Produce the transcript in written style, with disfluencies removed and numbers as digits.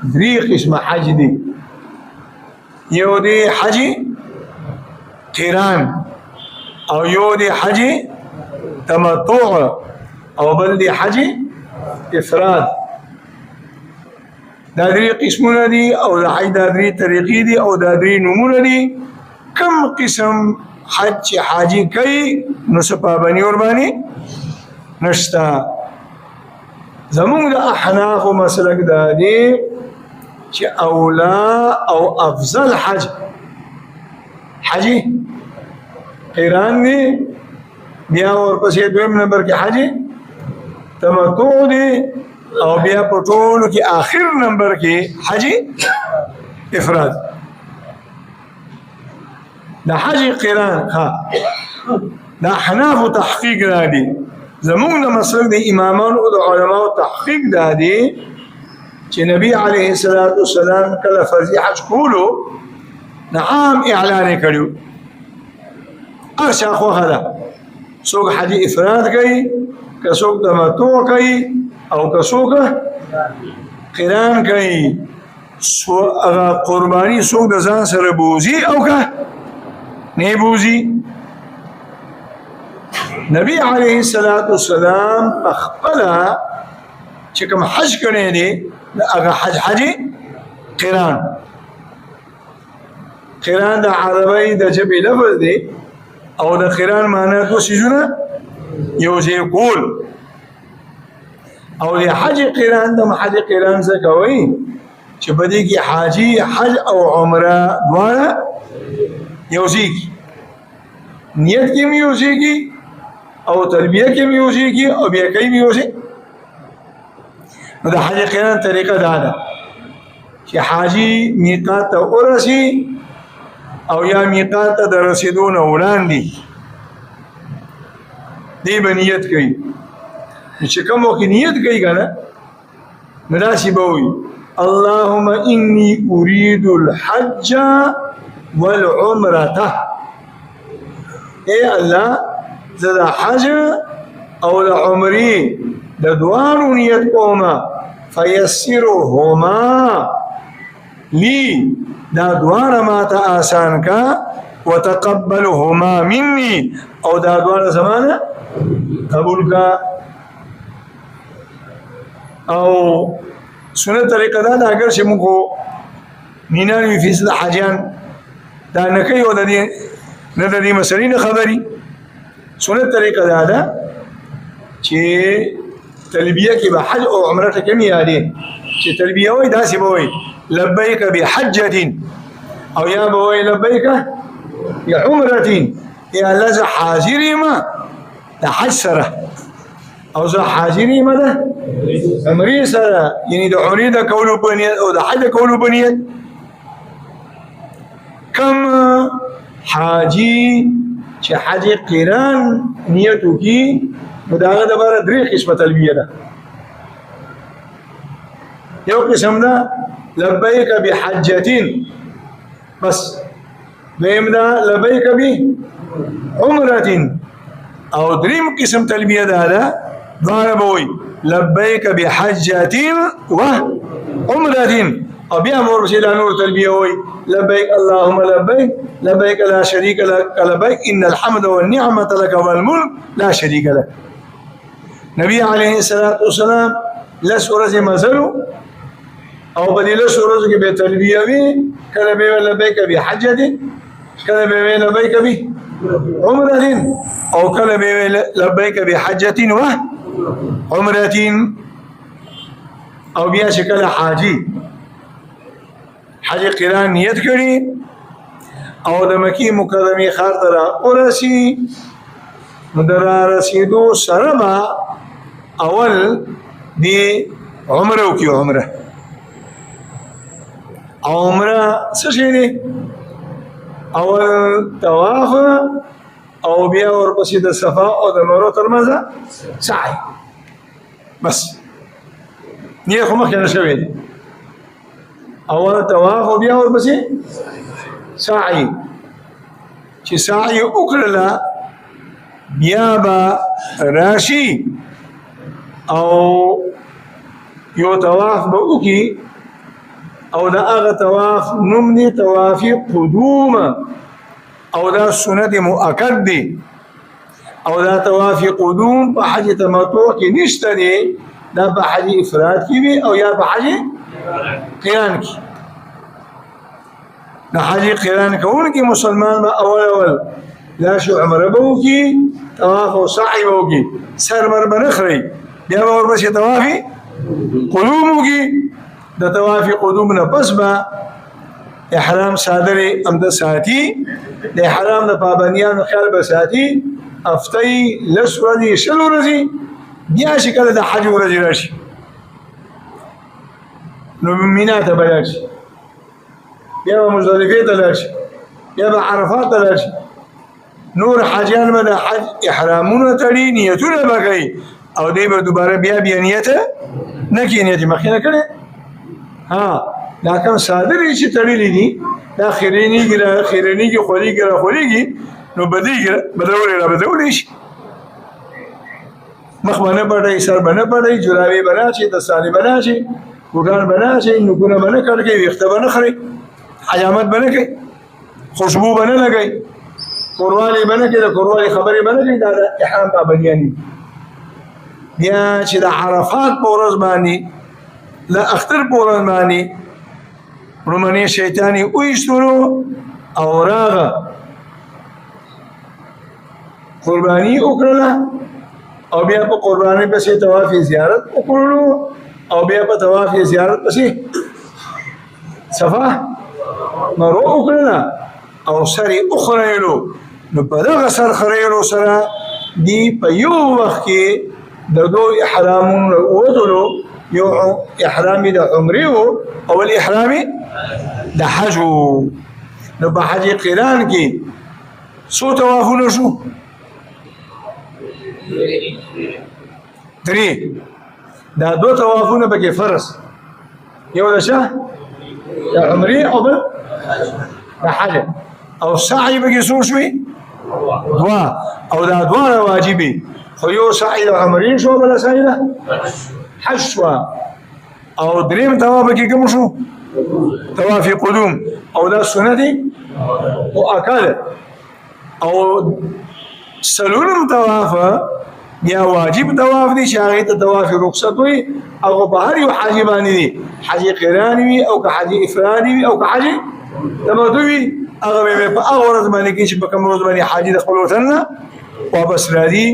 درې قسمه حج دي. یو دی حج قران، او یو دی حج تمتع، او بل دی حج افراد. دا درې قسمونه دي، او د حج دا درې طریقې دي، او دا درې نومونه دي. کم قسم حج چې حاجی کوي نو څه پابندي ورباندې نشته. زمونږ د احنافو مسلک دا دی چې اولا او افضل حج قران دی، بیا ورپسې دویم نمبر کې حج تمتع دی، او بیا په ټولو کې آخر نمبر کې حج افراد. دا حج قران دا احنافو تحقیق دا دی. زمونږ د مسلک د امامانو او د علماو تحقیق دا دی چې نبی علیه الصلاة والسلام کله فرض حج کولو عام اعلان کړو، هر چا خوښه ده، څوک حج افراد کوي، که څوک تمتع کوي، او که څوک قران کوي. هغه قرباني څوک د ځان سره بوزي او که نه بوزي. نبی علیه الصلاة والسلام خپله چې کوم حج کړی دی هغه حج قران. قران د عربی د ژبې لفظ دی، او د قران معنی دوه څیزونه، یو ځای کول، او د حج قران د حج قران څه کوي چې په دې کې حاجی حج او عمره دواړه یو ځای نیت کې یو ځای او تلبیه کې یو ځای او بیا کوي یو ځای. نو د حج قران طریقه دا ده چې حاجی میقات ته ورسي، او یا میقات ته د رسیدو نه وړاندې دی به نیت کوي. چې کوم وخت نیت کوي که نه نو داسې به وایي اللهم انی اريد الحج والعمرة. ای الله زه د حج او د عمرې د دواړو نیت کومه، فیسرهما لی، دا دواړه ماته آسان کا، وتقبلهما مني، او دا دواړه زمانه قبول کا. او سنت طریقه دا اگر چې موږ 99% حاجیان دا نه کوي او نه د دې مسلې نه خبري. سنت طریقه دا ده چې تلبیه کې به حج او عمره ته کمی یادې، چې تلبیه وایي داسې به وایي لبیک بحجة، او یا به وایي لبیک بعمرة. یا الله زه حاضر یم د حج سره، او زه حاضر یم د عمرې سره، یعنی د عمرې د کولو په نیت او د حج د کولو په نیت. کم حاجی چې حج قران نیت وکړي نو د هغه دپاره درې قسمه تلبیه ده. یو قسم ده لبیک بحجة بس، دویم ده لبیک بعمرة، او دریم قسم تلبیه ده دواړه به وایي لبیک بحجة وعمرة، او بیا مور ورپسې دا نور تلبیه وایي لبیک اللهم لبیک لبیک لا شریک لک لبیک ان الحمد والنعمة لك والملك لا شریک لک. نبی علیه الصلاة والسلام لس ورځې مزلو، او په دې لسو ورځو کې به تلبیه وي، کله به ویل لبیک بحجة، کله به ویل لبیک بعمرة، او کله به ویل لبیک بحجة وعمرة. او بیا چې کله حاجی حج قران نیت کړي او د مکی مکرمه ښار ته راورسي، نو د رارسېدو سره به اول دی عمره وکړي. عمره څه شی دی؟ اول طواف، او بیا ورپسې د صفا او د مروه ترمنځ سعی. بس نیت خو مخکې نه شوی دی. اول طواف او بیا ورپسې سعی. چې سعی وکړله بیا به راشي او یو طواف به وکړي، او دا اغا طواف نمني طواف قدوم او دا سنت مؤکد دی او دا طواف قدوم په حج تمتع کې نشته دی دا په حج افراد کې وي او یا په حج قران کې دا حج قران کوونکی مسلمان به اول لا شو عمره به وکي طواف او سعی به وکي سر مر به نه خوري بیا به ورپسې طواف قدوم وکي د طواف قدوم نه پس به احرام صادرې امده ساتي د احرام د پابندیانو خیال به ساتي هفتې لس ورځې شل ورځې بیا چې کله د حج ورځې راشي نو مینا ته به لاړ شي بیا به مزدلفې ته لاړ شي بیا به عرفات ته لاړ شي نور حاجیان به د حج احرامونه تړي نیتونه به کوي او دی به دوباره بیا نیت نه کوي نیت مخکې نه کړی دا کوم صادرې چې تړلي دي دا خیرنېږي خولیږي نو بدولی شي مخ به نه پټوي سر به نه پټوي جرابې به نه اچوي دستانې به نه اچوي بوټان به نه اچوي نوکونه به نه کټ کوي ویښته به نه خري حجامت به نه کوي خوشبو به نه لګوي کوروالې به نه کوي د کوروالې خبرې به نه کوي دا د احرام پابندیان دي بیا چې د عرفات په ورځ باندې د اختر په ورځ باندې رومنې شیطانې وایستلو او راغه قرباني وکړله او بیا په قرباني پسې طواف زیارت وکړلو او بیا په طواف زیارت پسې صفا مروه وکړله او سر یې وخریلو نو په دغه سر خریلو سره دی په یو وخت کې د دوه احرامونو ووتلو یو احرام د عمرې و او الاحرام د حج نو په حج قران کې څو طوافونه شو درې دا دوه طوافونه پکې فرض یو د شه د عمرې او بل د حج او سعی پکې څو شوي دوه او دا دواړه واجبي خو یو سعی د عمرې شو بله سعی د حج شوه او دریم طواف کې کوم شو طواف قدوم او دا سنت مؤکد او سلورم طواف بیا واجب طواف دی چې هغې ته طواف رخصت وي هغه په هر یو حاجي باندې دي حج قران وي او که حج افرادي وي او که حج تمتع وي هغه به په هغه ورځ باندې کې چې په کوم ورځ باندې حاجي د خپل وطن نه واپس راځي